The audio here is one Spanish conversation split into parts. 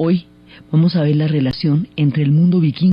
Hoy vamos a ver la relación entre el mundo vikingo.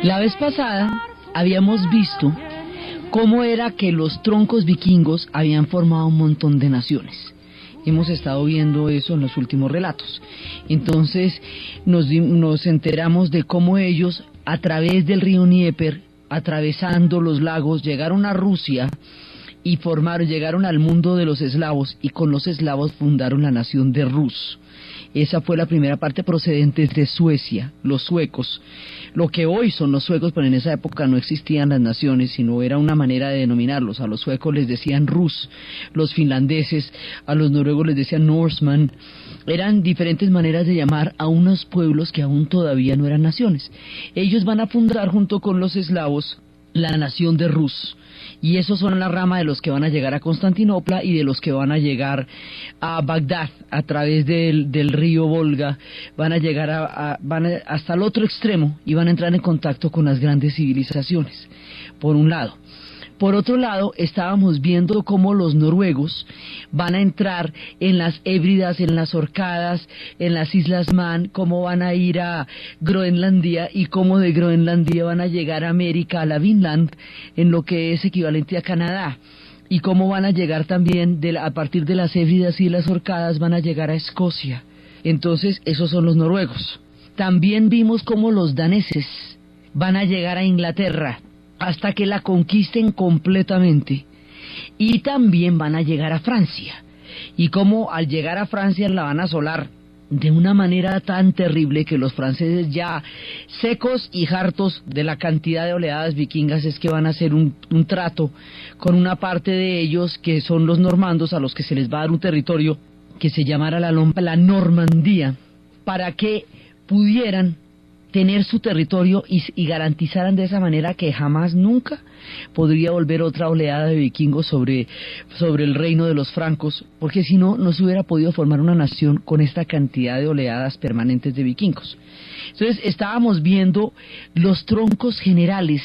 La vez pasada habíamos visto cómo era que los troncos vikingos habían formado un montón de naciones. Hemos estado viendo eso en los últimos relatos. Entonces nos enteramos de cómo ellos, a través del río Dnieper, atravesando los lagos, llegaron a Rusia y llegaron al mundo de los eslavos, y con los eslavos fundaron la nación de Rus. Esa fue la primera parte, procedente de Suecia, los suecos. Lo que hoy son los suecos, pero en esa época no existían las naciones, sino era una manera de denominarlos. A los suecos les decían Rus, los finlandeses, a los noruegos les decían Norseman. Eran diferentes maneras de llamar a unos pueblos que aún todavía no eran naciones. Ellos van a fundar junto con los eslavos la nación de Rus. Y esos son la rama de los que van a llegar a Constantinopla y de los que van a llegar a Bagdad a través del río Volga. Van a llegar hasta el otro extremo y van a entrar en contacto con las grandes civilizaciones, por un lado. Por otro lado, estábamos viendo cómo los noruegos van a entrar en las Hébridas, en las Orcadas, en las Islas Man, cómo van a ir a Groenlandia y cómo de Groenlandia van a llegar a América, a la Vinland, en lo que es equivalente a Canadá. Y cómo van a llegar también, a partir de las Hébridas y las Orcadas, van a llegar a Escocia. Entonces, esos son los noruegos. También vimos cómo los daneses van a llegar a Inglaterra, hasta que la conquisten completamente, y también van a llegar a Francia, y como al llegar a Francia la van a asolar de una manera tan terrible que los franceses, ya secos y hartos de la cantidad de oleadas vikingas, es que van a hacer un trato con una parte de ellos que son los normandos, a los que se les va a dar un territorio que se llamara la Normandía, para que pudieran tener su territorio y garantizaran de esa manera que jamás, nunca podría volver otra oleada de vikingos sobre el reino de los francos, porque si no, no se hubiera podido formar una nación con esta cantidad de oleadas permanentes de vikingos. Entonces estábamos viendo los troncos generales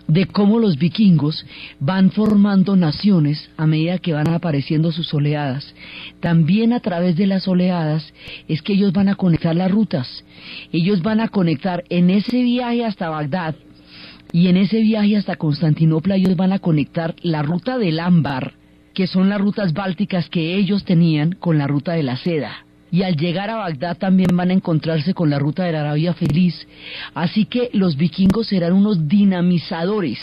de cómo los vikingos van formando naciones a medida que van apareciendo sus oleadas. También a través de las oleadas es que ellos van a conectar las rutas. Ellos van a conectar en ese viaje hasta Bagdad y en ese viaje hasta Constantinopla. Ellos van a conectar la ruta del ámbar, que son las rutas bálticas que ellos tenían, con la ruta de la seda. Y al llegar a Bagdad también van a encontrarse con la ruta de la Arabia Feliz. Así que los vikingos serán unos dinamizadores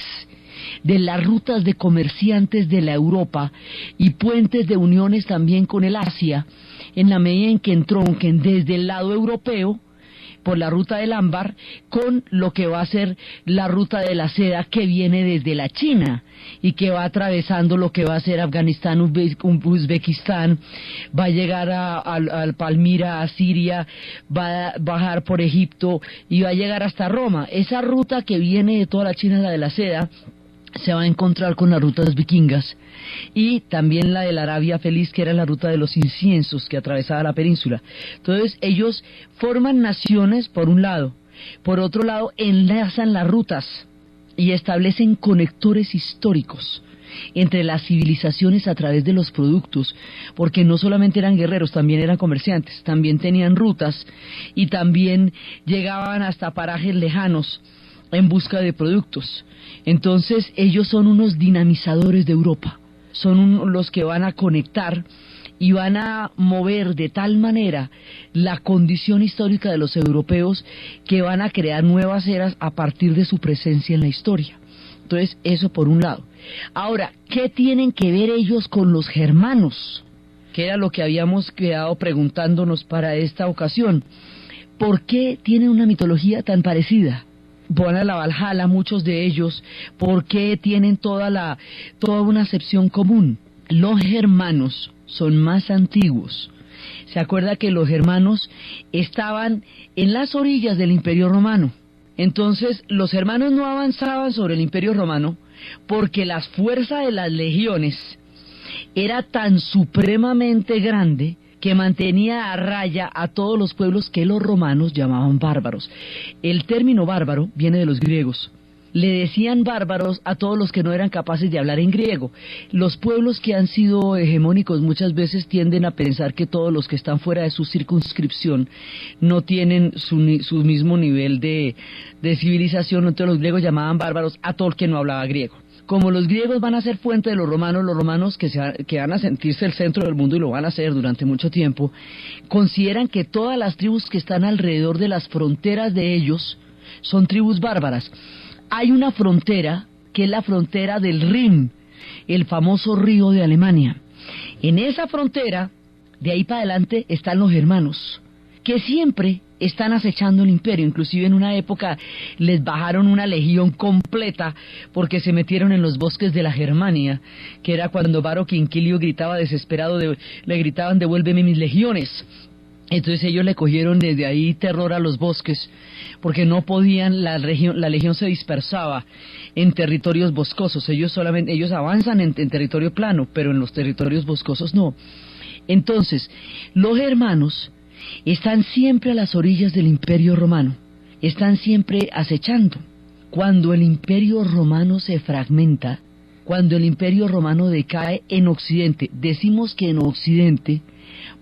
de las rutas de comerciantes de la Europa y puentes de uniones también con el Asia, en la medida en que entronquen desde el lado europeo por la ruta del ámbar con lo que va a ser la ruta de la seda, que viene desde la China y que va atravesando lo que va a ser Afganistán, Uzbekistán, va a llegar al Palmira, a Siria, va a bajar por Egipto y va a llegar hasta Roma. Esa ruta que viene de toda la China, la de la seda, se va a encontrar con las rutas vikingas, y también la de la Arabia Feliz, que era la ruta de los inciensos que atravesaba la península. Entonces ellos forman naciones por un lado, por otro lado enlazan las rutas y establecen conectores históricos entre las civilizaciones a través de los productos, porque no solamente eran guerreros, también eran comerciantes, también tenían rutas y también llegaban hasta parajes lejanos en busca de productos. Entonces ellos son unos dinamizadores de Europa, son los que van a conectar y van a mover de tal manera la condición histórica de los europeos que van a crear nuevas eras a partir de su presencia en la historia. Entonces, eso por un lado. Ahora, ¿qué tienen que ver ellos con los germanos? Que era lo que habíamos quedado preguntándonos para esta ocasión. ¿Por qué tienen una mitología tan parecida? Van a la Valhalla, muchos de ellos. ¿Por qué tienen toda una acepción común? Los germanos son más antiguos. Se acuerda que los germanos estaban en las orillas del Imperio Romano. Entonces, los germanos no avanzaban sobre el Imperio Romano porque la fuerza de las legiones era tan supremamente grande que mantenía a raya a todos los pueblos que los romanos llamaban bárbaros. El término bárbaro viene de los griegos. Le decían bárbaros a todos los que no eran capaces de hablar en griego. Los pueblos que han sido hegemónicos muchas veces tienden a pensar que todos los que están fuera de su circunscripción no tienen su mismo nivel de civilización. Entonces los griegos llamaban bárbaros a todo el que no hablaba griego. Como los griegos van a ser fuente de los romanos que van a sentirse el centro del mundo y lo van a hacer durante mucho tiempo, consideran que todas las tribus que están alrededor de las fronteras de ellos son tribus bárbaras. Hay una frontera que es la frontera del Rin, el famoso río de Alemania. En esa frontera, de ahí para adelante, están los germanos, que siempre están acechando el imperio. Inclusive en una época les bajaron una legión completa porque se metieron en los bosques de la Germania, que era cuando Varo Quinquilio gritaba desesperado, le gritaban devuélveme mis legiones. Entonces ellos le cogieron desde ahí terror a los bosques, porque no podían, la legión se dispersaba en territorios boscosos. Ellos avanzan en territorio plano, pero en los territorios boscosos no. Entonces, los germanos están siempre a las orillas del Imperio Romano, están siempre acechando. Cuando el Imperio Romano se fragmenta, cuando el Imperio Romano decae en Occidente, decimos que en Occidente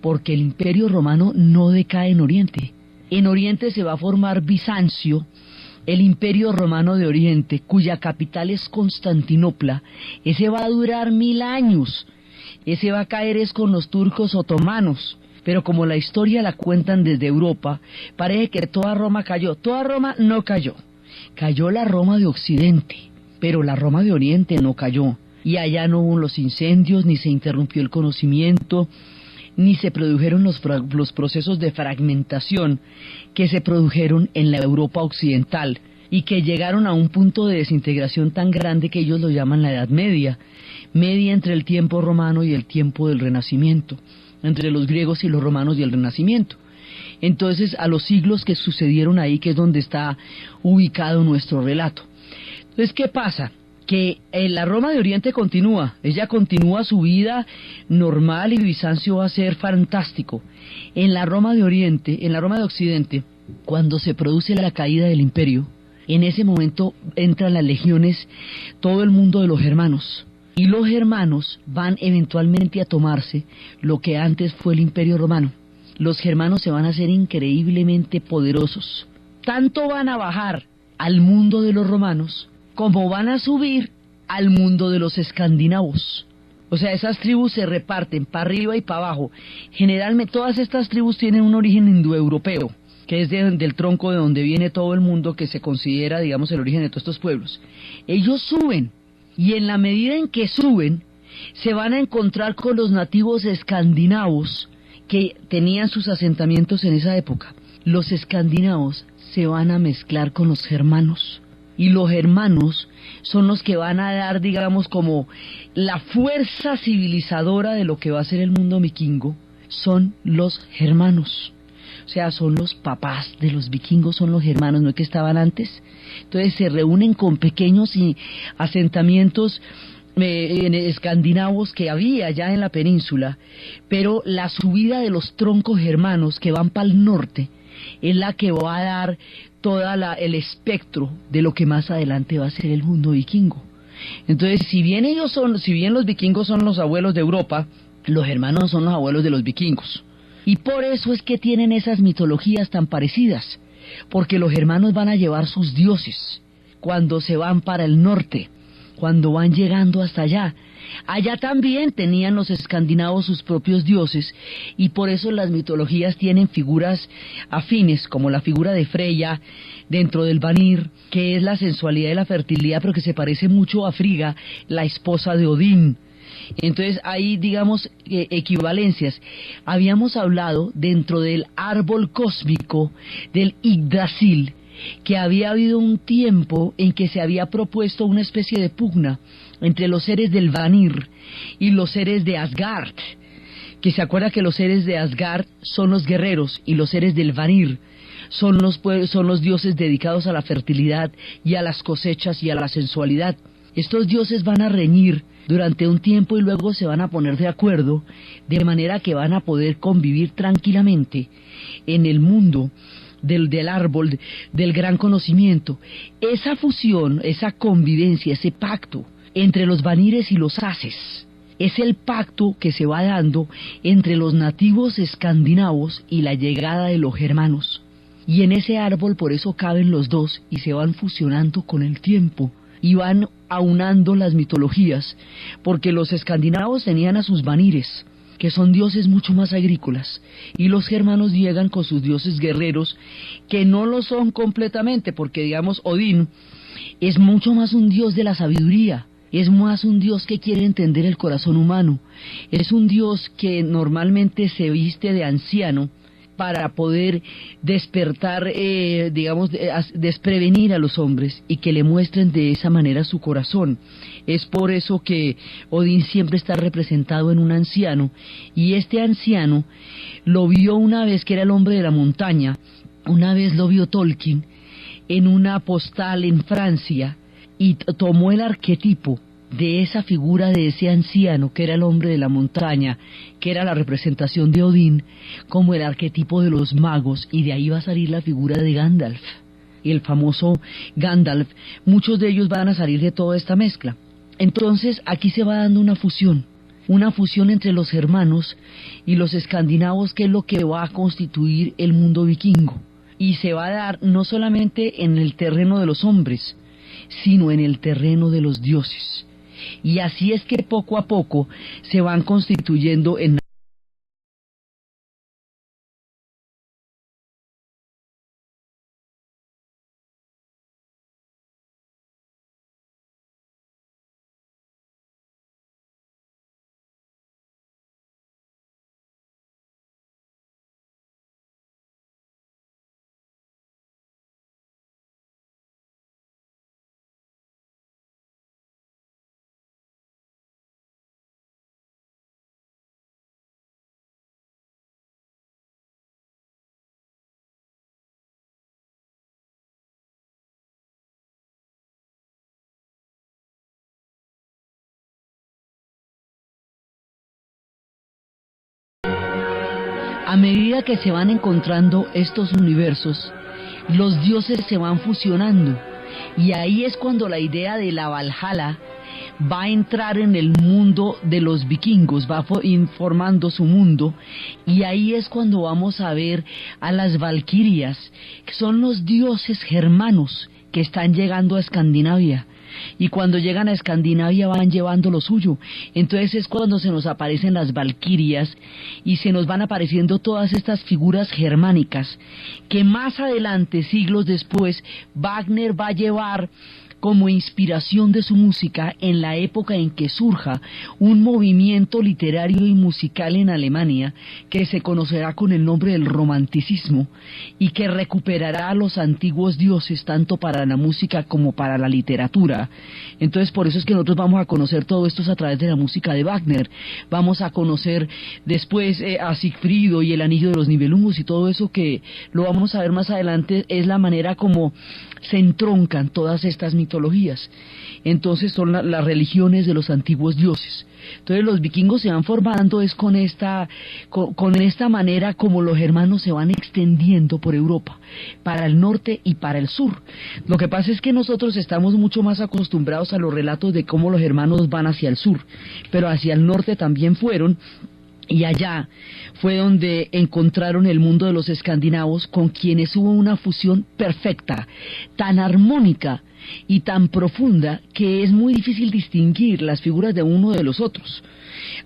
porque el Imperio Romano no decae en Oriente. En Oriente se va a formar Bizancio, el Imperio Romano de Oriente, cuya capital es Constantinopla. Ese va a durar 1000 años, ese va a caer es con los turcos otomanos. Pero como la historia la cuentan desde Europa, parece que toda Roma cayó. Toda Roma no cayó. Cayó la Roma de Occidente, pero la Roma de Oriente no cayó. Y allá no hubo los incendios, ni se interrumpió el conocimiento, ni se produjeron los procesos de fragmentación que se produjeron en la Europa occidental y que llegaron a un punto de desintegración tan grande que ellos lo llaman la Edad Media, media entre el tiempo romano y el tiempo del Renacimiento, entre los griegos y los romanos y el Renacimiento. Entonces, a los siglos que sucedieron ahí, que es donde está ubicado nuestro relato. Entonces, ¿qué pasa? Que la Roma de Oriente continúa, ella continúa su vida normal y Bizancio va a ser fantástico. En la Roma de Oriente, en la Roma de Occidente, cuando se produce la caída del imperio, en ese momento entran las legiones, todo el mundo de los germanos. Y los germanos van eventualmente a tomarse lo que antes fue el Imperio Romano. Los germanos se van a hacer increíblemente poderosos. Tanto van a bajar al mundo de los romanos como van a subir al mundo de los escandinavos. O sea, esas tribus se reparten para arriba y para abajo. Generalmente todas estas tribus tienen un origen indoeuropeo, que es del tronco de donde viene todo el mundo, que se considera, digamos, el origen de todos estos pueblos. Ellos suben, y en la medida en que suben, se van a encontrar con los nativos escandinavos que tenían sus asentamientos en esa época. Los escandinavos se van a mezclar con los germanos. Y los germanos son los que van a dar, digamos, como la fuerza civilizadora de lo que va a ser el mundo vikingo, son los germanos. O sea, son los papás de los vikingos, son los germanos, no es que estaban antes. Entonces se reúnen con pequeños asentamientos escandinavos que había ya en la península, pero la subida de los troncos germanos que van para el norte es la que va a dar el espectro de lo que más adelante va a ser el mundo vikingo. Entonces, si bien los vikingos son los abuelos de Europa, los germanos son los abuelos de los vikingos. Y por eso es que tienen esas mitologías tan parecidas, porque los germanos van a llevar sus dioses cuando se van para el norte, cuando van llegando hasta allá. Allá también tenían los escandinavos sus propios dioses, y por eso las mitologías tienen figuras afines, como la figura de Freya dentro del Vanir, que es la sensualidad y la fertilidad, pero que se parece mucho a Frigga, la esposa de Odín. Entonces hay, digamos, equivalencias. Habíamos hablado dentro del árbol cósmico del Yggdrasil, que había habido un tiempo en que se había propuesto una especie de pugna entre los seres del Vanir y los seres de Asgard, que se acuerda que los seres de Asgard son los guerreros y los seres del Vanir son los dioses dedicados a la fertilidad y a las cosechas y a la sensualidad. Estos dioses van a reñir durante un tiempo y luego se van a poner de acuerdo, de manera que van a poder convivir tranquilamente en el mundo del árbol del gran conocimiento. Esa fusión, esa convivencia, ese pacto entre los vanires y los ases, es el pacto que se va dando entre los nativos escandinavos y la llegada de los germanos. Y en ese árbol por eso caben los dos y se van fusionando con el tiempo y van aunando las mitologías, porque los escandinavos tenían a sus vanires, que son dioses mucho más agrícolas, y los germanos llegan con sus dioses guerreros, que no lo son completamente, porque digamos Odín es mucho más un dios de la sabiduría, es más un dios que quiere entender el corazón humano, es un dios que normalmente se viste de anciano para poder despertar, desprevenir a los hombres y que le muestren de esa manera su corazón. Es por eso que Odín siempre está representado en un anciano, y este anciano lo vio una vez, que era el hombre de la montaña, una vez lo vio Tolkien en una postal en Francia, y tomó el arquetipo de esa figura de ese anciano que era el hombre de la montaña, que era la representación de Odín, como el arquetipo de los magos, y de ahí va a salir la figura de Gandalf, y el famoso Gandalf. Muchos de ellos van a salir de toda esta mezcla. Entonces aquí se va dando una fusión entre los germanos y los escandinavos, que es lo que va a constituir el mundo vikingo, y se va a dar no solamente en el terreno de los hombres, sino en el terreno de los dioses. Y así es que poco a poco se van constituyendo en a medida que se van encontrando estos universos, los dioses se van fusionando, y ahí es cuando la idea de la Valhalla va a entrar en el mundo de los vikingos, va informando su mundo, y ahí es cuando vamos a ver a las valquirias, que son los dioses germanos que están llegando a Escandinavia. Y cuando llegan a Escandinavia van llevando lo suyo. Entonces es cuando se nos aparecen las valquirias y se nos van apareciendo todas estas figuras germánicas que más adelante, siglos después, Wagner va a llevar como inspiración de su música en la época en que surja un movimiento literario y musical en Alemania que se conocerá con el nombre del romanticismo, y que recuperará a los antiguos dioses tanto para la música como para la literatura. Entonces por eso es que nosotros vamos a conocer todo esto a través de la música de Wagner. Vamos a conocer después a Sigfrido y el Anillo de los Nibelungos, y todo eso que lo vamos a ver más adelante es la manera como se entroncan todas estas mitologías. Entonces son las religiones de los antiguos dioses. Entonces los vikingos se van formando es con esta manera como los germanos se van extendiendo por Europa, para el norte y para el sur. Lo que pasa es que nosotros estamos mucho más acostumbrados a los relatos de cómo los germanos van hacia el sur, pero hacia el norte también fueron, Y allá fue donde encontraron el mundo de los escandinavos, con quienes hubo una fusión perfecta, tan armónica y tan profunda que es muy difícil distinguir las figuras de uno de los otros.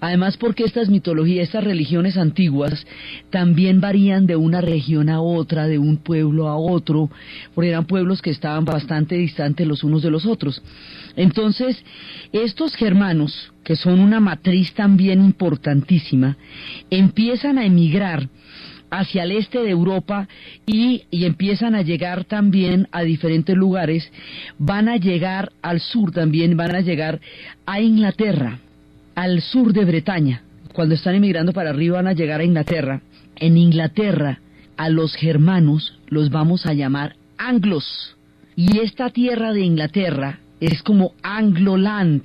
Además, porque estas mitologías, estas religiones antiguas también varían de una región a otra, de un pueblo a otro, porque eran pueblos que estaban bastante distantes los unos de los otros. Entonces, estos germanos, que son una matriz también importantísima, empiezan a emigrar hacia el este de Europa y empiezan a llegar también a diferentes lugares. Van a llegar al sur también, van a llegar a Inglaterra, al sur de Bretaña. Cuando están emigrando para arriba van a llegar a Inglaterra. En Inglaterra a los germanos los vamos a llamar anglos, y esta tierra de Inglaterra es como Angloland,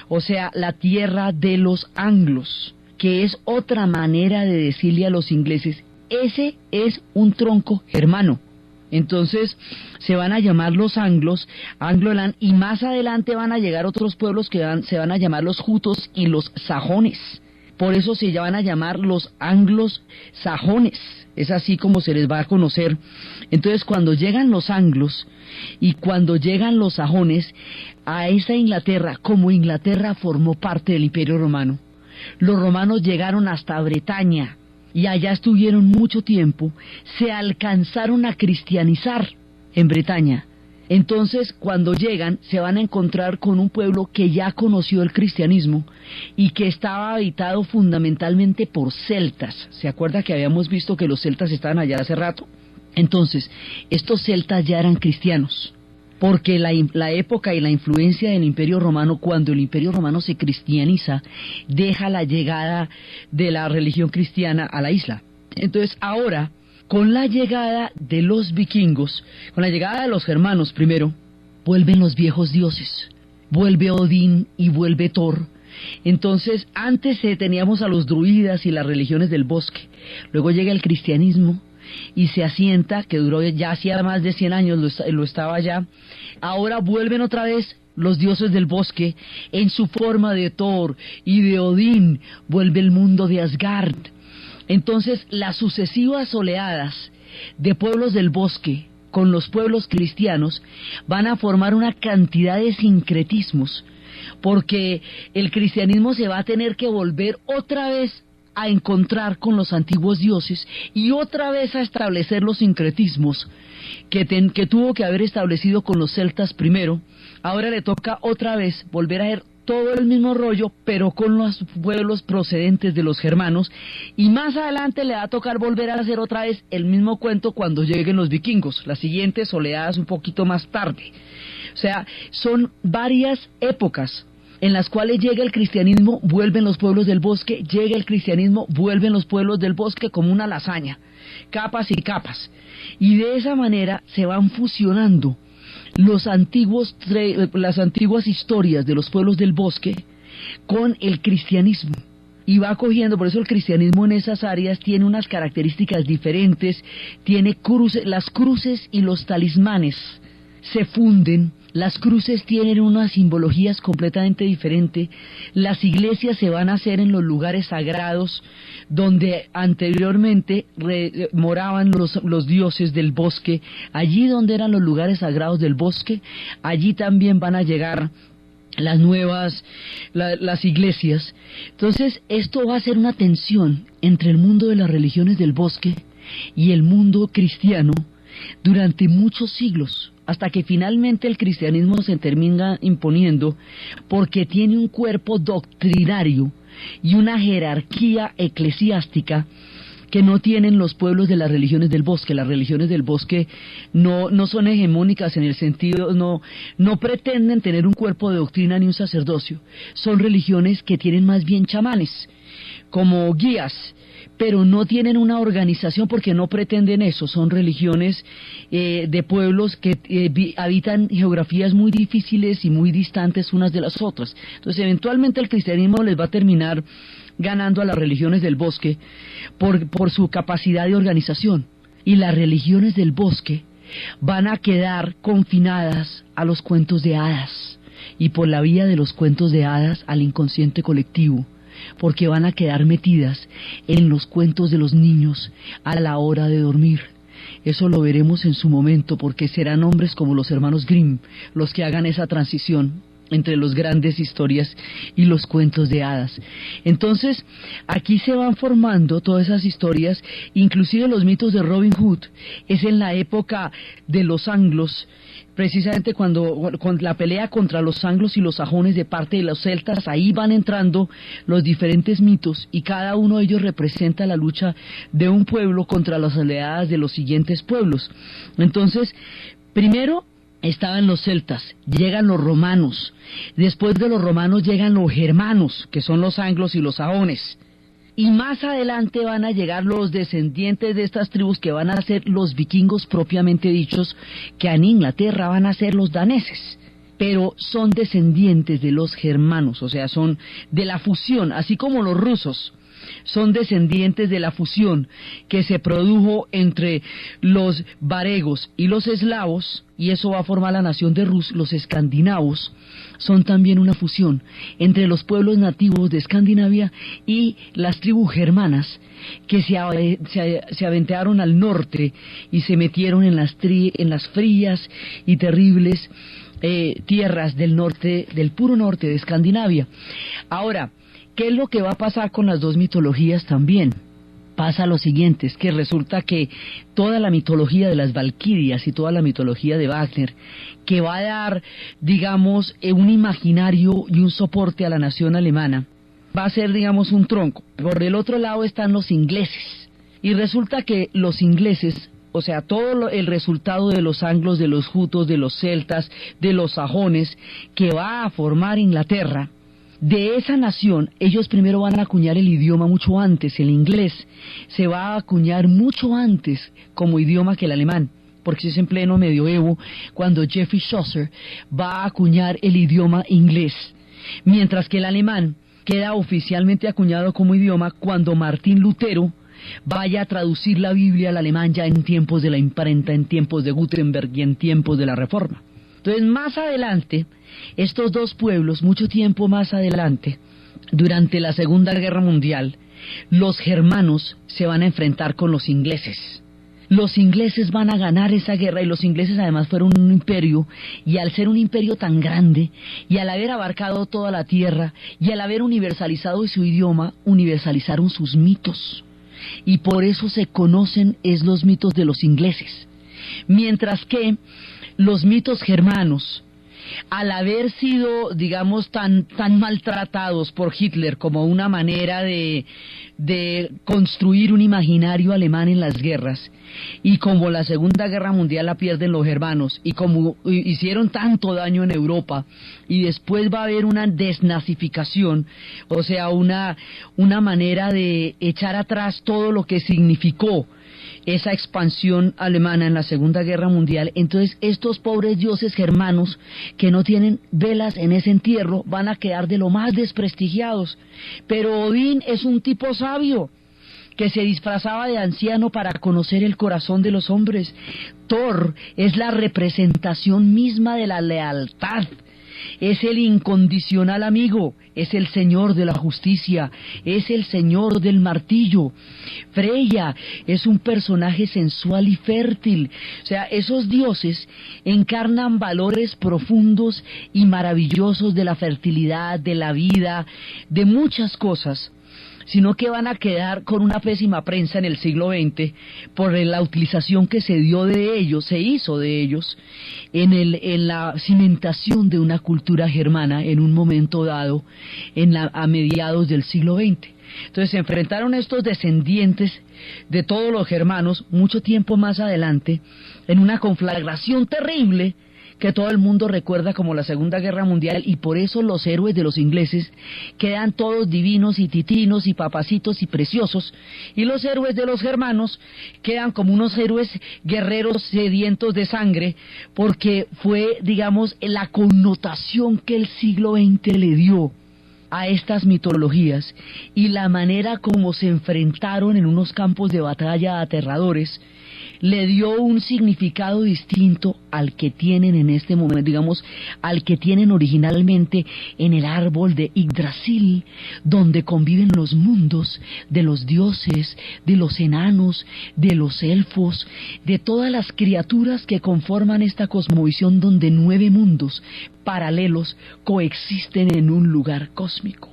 o sea, la tierra de los anglos, que es otra manera de decirle a los ingleses: ese es un tronco germano. Entonces se van a llamar los anglos, Angloland, y más adelante van a llegar otros pueblos que se van a llamar los jutos y los sajones. Por eso se van a llamar los anglos sajones. Es así como se les va a conocer. Entonces, cuando llegan los anglos y cuando llegan los sajones a esa Inglaterra, como Inglaterra formó parte del Imperio Romano, los romanos llegaron hasta Bretaña y allá estuvieron mucho tiempo, se alcanzaron a cristianizar en Bretaña. Entonces, cuando llegan, se van a encontrar con un pueblo que ya conoció el cristianismo y que estaba habitado fundamentalmente por celtas. ¿Se acuerda que habíamos visto que los celtas estaban allá hace rato? Entonces, estos celtas ya eran cristianos, porque la época y la influencia del Imperio Romano, cuando el Imperio Romano se cristianiza, deja la llegada de la religión cristiana a la isla. Entonces, ahora, con la llegada de los vikingos, con la llegada de los germanos primero, vuelven los viejos dioses, vuelve Odín y vuelve Thor. Entonces, antes teníamos a los druidas y las religiones del bosque, luego llega el cristianismo y se asienta, que duró ya hacía más de 100 años, lo estaba ya. Ahora vuelven otra vez los dioses del bosque en su forma de Thor y de Odín, vuelve el mundo de Asgard. Entonces, las sucesivas oleadas de pueblos del bosque con los pueblos cristianos van a formar una cantidad de sincretismos, porque el cristianismo se va a tener que volver otra vez a encontrar con los antiguos dioses y otra vez a establecer los sincretismos que tuvo que haber establecido con los celtas primero. Ahora le toca otra vez volver a ver todo el mismo rollo, pero con los pueblos procedentes de los germanos, y más adelante le va a tocar volver a hacer otra vez el mismo cuento cuando lleguen los vikingos, las siguientes oleadas un poquito más tarde. O sea, son varias épocas en las cuales llega el cristianismo, vuelven los pueblos del bosque, llega el cristianismo, vuelven los pueblos del bosque, como una lasaña, capas y capas, y de esa manera se van fusionando las antiguas historias de los pueblos del bosque con el cristianismo, y va cogiendo. Por eso el cristianismo en esas áreas tiene unas características diferentes, tiene las cruces y los talismanes se funden, las cruces tienen unas simbologías completamente diferentes, las iglesias se van a hacer en los lugares sagrados donde anteriormente moraban los dioses del bosque. Allí donde eran los lugares sagrados del bosque, allí también van a llegar las iglesias. Entonces, esto va a ser una tensión entre el mundo de las religiones del bosque y el mundo cristiano durante muchos siglos, hasta que finalmente el cristianismo se termina imponiendo, porque tiene un cuerpo doctrinario y una jerarquía eclesiástica que no tienen los pueblos de las religiones del bosque. Las religiones del bosque no son hegemónicas en el sentido, no pretenden tener un cuerpo de doctrina ni un sacerdocio. Son religiones que tienen más bien chamanes como guías, pero no tienen una organización porque no pretenden eso. Son religiones de pueblos que habitan geografías muy difíciles y muy distantes unas de las otras. Entonces, eventualmente el cristianismo les va a terminar ganando a las religiones del bosque por su capacidad de organización, y las religiones del bosque van a quedar confinadas a los cuentos de hadas, y por la vía de los cuentos de hadas al inconsciente colectivo. porque van a quedar metidas en los cuentos de los niños a la hora de dormir. Eso lo veremos en su momento, porque serán hombres como los hermanos Grimm los que hagan esa transición entre las grandes historias y los cuentos de hadas. Entonces, aquí se van formando todas esas historias, inclusive los mitos de Robin Hood. Es en la época de los anglos, precisamente cuando la pelea contra los anglos y los sajones de parte de los celtas, ahí van entrando los diferentes mitos, y cada uno de ellos representa la lucha de un pueblo contra las oleadas de los siguientes pueblos. Entonces, primero estaban los celtas, llegan los romanos, después de los romanos llegan los germanos, que son los anglos y los sajones, y más adelante van a llegar los descendientes de estas tribus, que van a ser los vikingos propiamente dichos, que en Inglaterra van a ser los daneses, pero son descendientes de los germanos, o sea, son de la fusión, así como los rusos son descendientes de la fusión que se produjo entre los varegos y los eslavos, y eso va a formar la nación de Rus. Los escandinavos son también una fusión entre los pueblos nativos de Escandinavia y las tribus germanas que se aventaron al norte y se metieron en las frías y terribles tierras del norte, del puro norte de Escandinavia. Ahora, ¿qué es lo que va a pasar con las dos mitologías también? Pasa lo siguiente, es que resulta que toda la mitología de las valquirias y toda la mitología de Wagner, que va a dar, digamos, un imaginario y un soporte a la nación alemana, va a ser, digamos, un tronco. Por el otro lado están los ingleses, y resulta que los ingleses, o sea, todo el resultado de los anglos, de los jutos, de los celtas, de los sajones, que va a formar Inglaterra, de esa nación, ellos primero van a acuñar el idioma mucho antes. El inglés se va a acuñar mucho antes como idioma que el alemán, porque es en pleno medioevo cuando Geoffrey Chaucer va a acuñar el idioma inglés, mientras que el alemán queda oficialmente acuñado como idioma cuando Martín Lutero vaya a traducir la Biblia al alemán, ya en tiempos de la imprenta, en tiempos de Gutenberg y en tiempos de la Reforma. Entonces, más adelante, estos dos pueblos, mucho tiempo más adelante, durante la Segunda Guerra Mundial, los germanos se van a enfrentar con los ingleses. Los ingleses van a ganar esa guerra, y los ingleses además fueron un imperio, y al ser un imperio tan grande, y al haber abarcado toda la tierra, y al haber universalizado su idioma, universalizaron sus mitos, y por eso se conocen los mitos de los ingleses. Mientras que los mitos germanos, al haber sido, digamos, tan maltratados por Hitler como una manera de construir un imaginario alemán en las guerras, y como la Segunda Guerra Mundial la pierden los germanos, y como hicieron tanto daño en Europa, y después va a haber una desnazificación, o sea, una manera de echar atrás todo lo que significó esa expansión alemana en la Segunda Guerra Mundial. Entonces estos pobres dioses germanos que no tienen velas en ese entierro van a quedar de lo más desprestigiados. Pero Odín es un tipo sabio que se disfrazaba de anciano para conocer el corazón de los hombres. Thor es la representación misma de la lealtad. Es el incondicional amigo, es el señor de la justicia, es el señor del martillo. Freya es un personaje sensual y fértil. O sea, esos dioses encarnan valores profundos y maravillosos de la fertilidad, de la vida, de muchas cosas, sino que van a quedar con una pésima prensa en el siglo XX por la utilización que se hizo de ellos en la cimentación de una cultura germana en un momento dado a mediados del siglo XX. Entonces se enfrentaron estos descendientes de todos los germanos mucho tiempo más adelante en una conflagración terrible que todo el mundo recuerda como la Segunda Guerra Mundial, y por eso los héroes de los ingleses quedan todos divinos y titinos y papacitos y preciosos, y los héroes de los germanos quedan como unos héroes guerreros sedientos de sangre, porque fue, digamos, la connotación que el siglo XX le dio a estas mitologías y la manera como se enfrentaron en unos campos de batalla aterradores le dio un significado distinto al que tienen en este momento, digamos, al que tienen originalmente en el árbol de Yggdrasil, donde conviven los mundos de los dioses, de los enanos, de los elfos, de todas las criaturas que conforman esta cosmovisión donde 9 mundos paralelos coexisten en un lugar cósmico.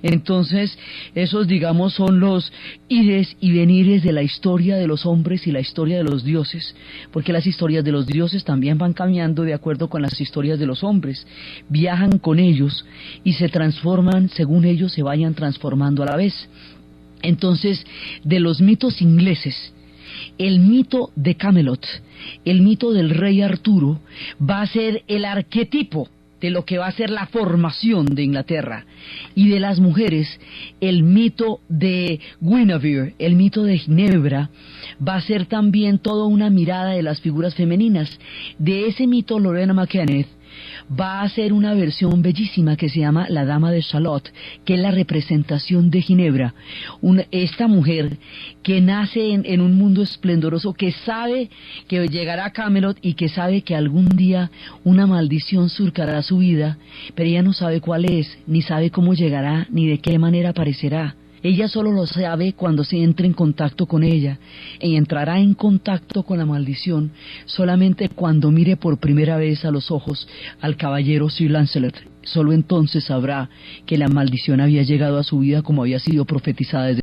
Entonces, esos, digamos, son los ires y venires de la historia de los hombres y la historia de los dioses, porque las historias de los dioses también van cambiando de acuerdo con las historias de los hombres, viajan con ellos y se transforman según ellos se vayan transformando a la vez. Entonces, de los mitos ingleses, el mito de Camelot, el mito del rey Arturo, va a ser el arquetipo de lo que va a ser la formación de Inglaterra. Y de las mujeres, el mito de Guinevere, el mito de Ginebra, va a ser también toda una mirada de las figuras femeninas. De ese mito, Lorena McKenneth va a hacer una versión bellísima que se llama La Dama de Shalott, que es la representación de Ginebra, esta mujer que nace en un mundo esplendoroso, que sabe que llegará a Camelot y que sabe que algún día una maldición surcará su vida, pero ella no sabe cuál es, ni sabe cómo llegará, ni de qué manera aparecerá. Ella solo lo sabe cuando se entre en contacto con ella, y entrará en contacto con la maldición solamente cuando mire por primera vez a los ojos al caballero Sir Lancelot. Solo entonces sabrá que la maldición había llegado a su vida como había sido profetizada desde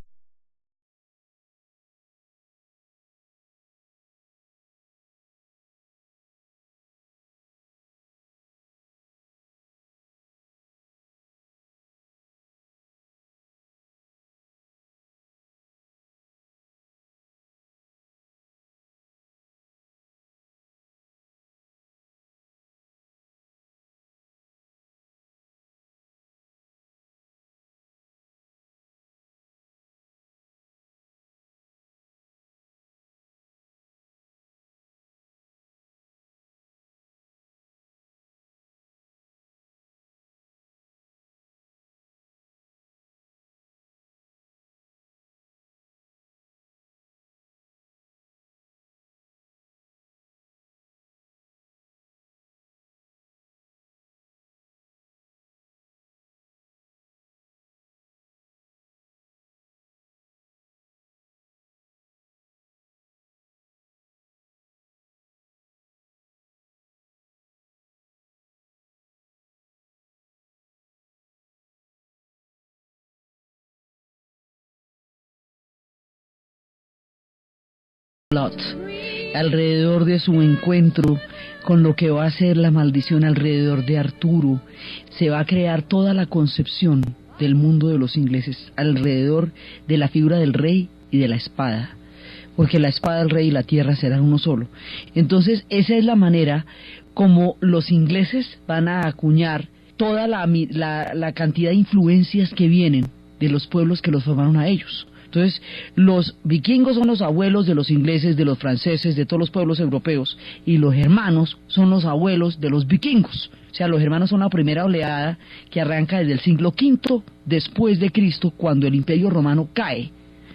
Lot, alrededor de su encuentro con lo que va a ser la maldición alrededor de Arturo. Se va a crear toda la concepción del mundo de los ingleses alrededor de la figura del rey y de la espada, porque la espada, el rey y la tierra serán uno solo. Entonces esa es la manera como los ingleses van a acuñar toda la cantidad de influencias que vienen de los pueblos que los formaron a ellos. Entonces, los vikingos son los abuelos de los ingleses, de los franceses, de todos los pueblos europeos, y los germanos son los abuelos de los vikingos. O sea, los germanos son la primera oleada que arranca desde el siglo V después de Cristo, cuando el Imperio Romano cae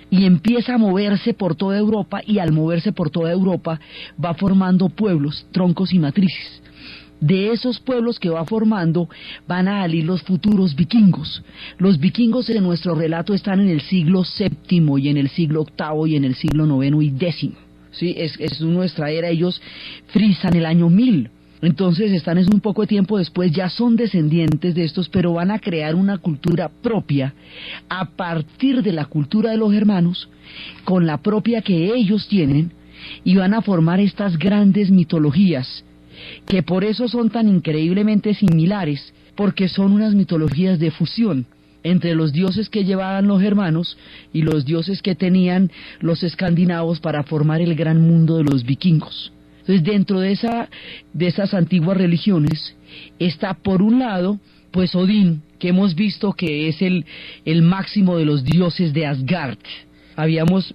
y empieza a moverse por toda Europa, y al moverse por toda Europa va formando pueblos, troncos y matrices. De esos pueblos que va formando van a salir los futuros vikingos. Los vikingos en nuestro relato están en el siglo VII y en el siglo VIII y en el siglo IX y X. ¿Sí? Es nuestra era. Ellos frisan el año 1000. Entonces están un poco de tiempo después, ya son descendientes de estos, pero van a crear una cultura propia a partir de la cultura de los germanos, con la propia que ellos tienen, y van a formar estas grandes mitologías, que por eso son tan increíblemente similares, porque son unas mitologías de fusión entre los dioses que llevaban los germanos y los dioses que tenían los escandinavos para formar el gran mundo de los vikingos. Entonces, dentro de esas antiguas religiones está, por un lado, pues Odín, que hemos visto que es el máximo de los dioses de Asgard. hemos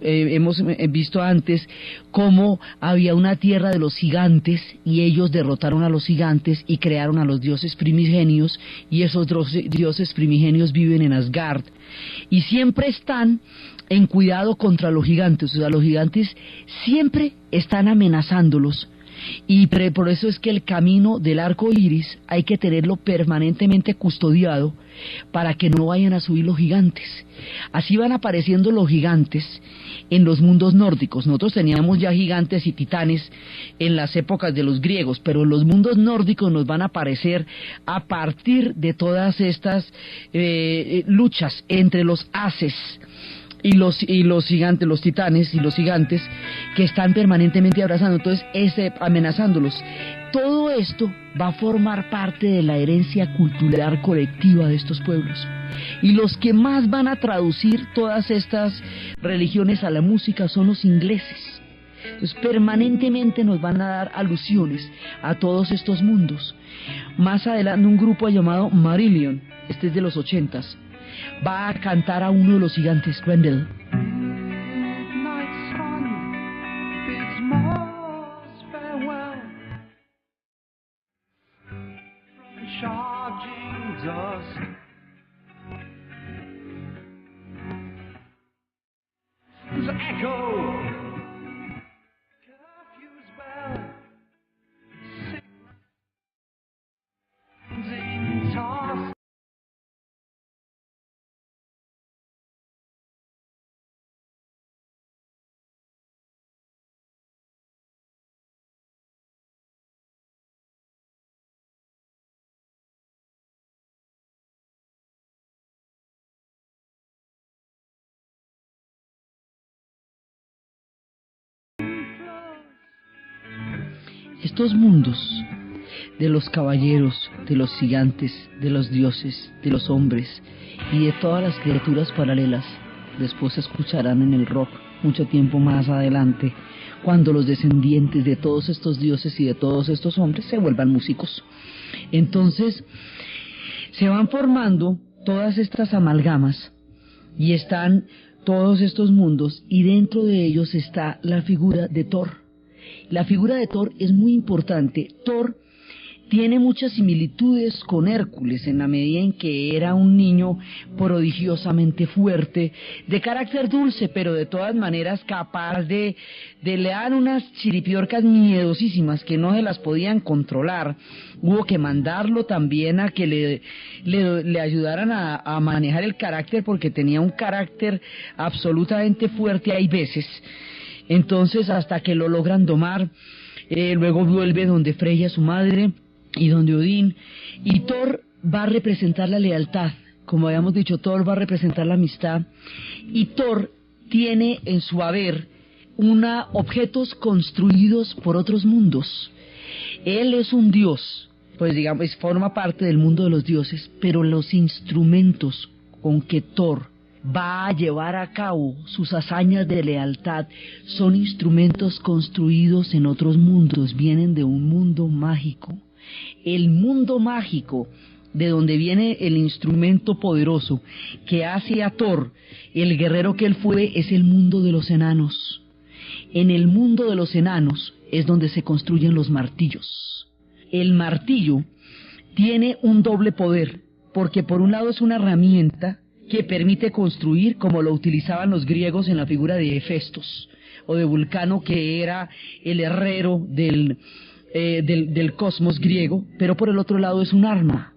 visto antes cómo había una tierra de los gigantes y ellos derrotaron a los gigantes y crearon a los dioses primigenios, y esos dioses primigenios viven en Asgard y siempre están en cuidado contra los gigantes. O sea, los gigantes siempre están amenazándolos. Y por eso es que el camino del arco iris hay que tenerlo permanentemente custodiado para que no vayan a subir los gigantes. Así van apareciendo los gigantes en los mundos nórdicos. Nosotros teníamos ya gigantes y titanes en las épocas de los griegos, pero en los mundos nórdicos nos van a aparecer a partir de todas estas luchas entre los ases y los gigantes, los titanes y los gigantes, que están permanentemente abrazando, entonces amenazándolos. Todo esto va a formar parte de la herencia cultural colectiva de estos pueblos. Y los que más van a traducir todas estas religiones a la música son los ingleses. Entonces permanentemente nos van a dar alusiones a todos estos mundos. Más adelante un grupo llamado Marillion, este es de los 80s, va a cantar a uno de los gigantes, Grendel. Estos mundos de los caballeros, de los gigantes, de los dioses, de los hombres y de todas las criaturas paralelas, después se escucharán en el rock mucho tiempo más adelante, cuando los descendientes de todos estos dioses y de todos estos hombres se vuelvan músicos. Entonces se van formando todas estas amalgamas y están todos estos mundos, y dentro de ellos está la figura de Thor. La figura de Thor es muy importante. Thor tiene muchas similitudes con Hércules en la medida en que era un niño prodigiosamente fuerte, de carácter dulce, pero de todas maneras capaz de le dar unas chiripiorcas miedosísimas que no se las podían controlar. Hubo que mandarlo también a que le ayudaran a manejar el carácter, porque tenía un carácter absolutamente fuerte hay veces. Entonces, hasta que lo logran domar, luego vuelve donde Freya, su madre, y donde Odín, y Thor va a representar la lealtad. Como habíamos dicho, Thor va a representar la amistad, y Thor tiene en su haber objetos construidos por otros mundos. Él es un dios, pues digamos, forma parte del mundo de los dioses, pero los instrumentos con que Thor va a llevar a cabo sus hazañas de lealtad son instrumentos construidos en otros mundos, vienen de un mundo mágico. El mundo mágico de donde viene el instrumento poderoso que hace a Thor el guerrero que él fue es el mundo de los enanos. En el mundo de los enanos es donde se construyen los martillos. El martillo tiene un doble poder, porque por un lado es una herramienta que permite construir, como lo utilizaban los griegos en la figura de Hefestos o de Vulcano, que era el herrero del cosmos griego, pero por el otro lado es un arma,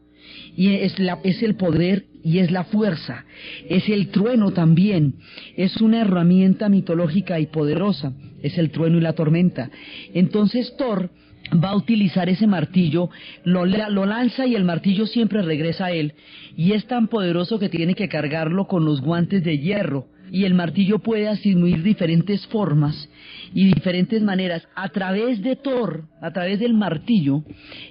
y es el poder y es la fuerza, es el trueno también, es una herramienta mitológica y poderosa, es el trueno y la tormenta. Entonces Thor va a utilizar ese martillo, lo lanza y el martillo siempre regresa a él, y es tan poderoso que tiene que cargarlo con los guantes de hierro, y el martillo puede asumir diferentes formas y diferentes maneras. A través de Thor, a través del martillo,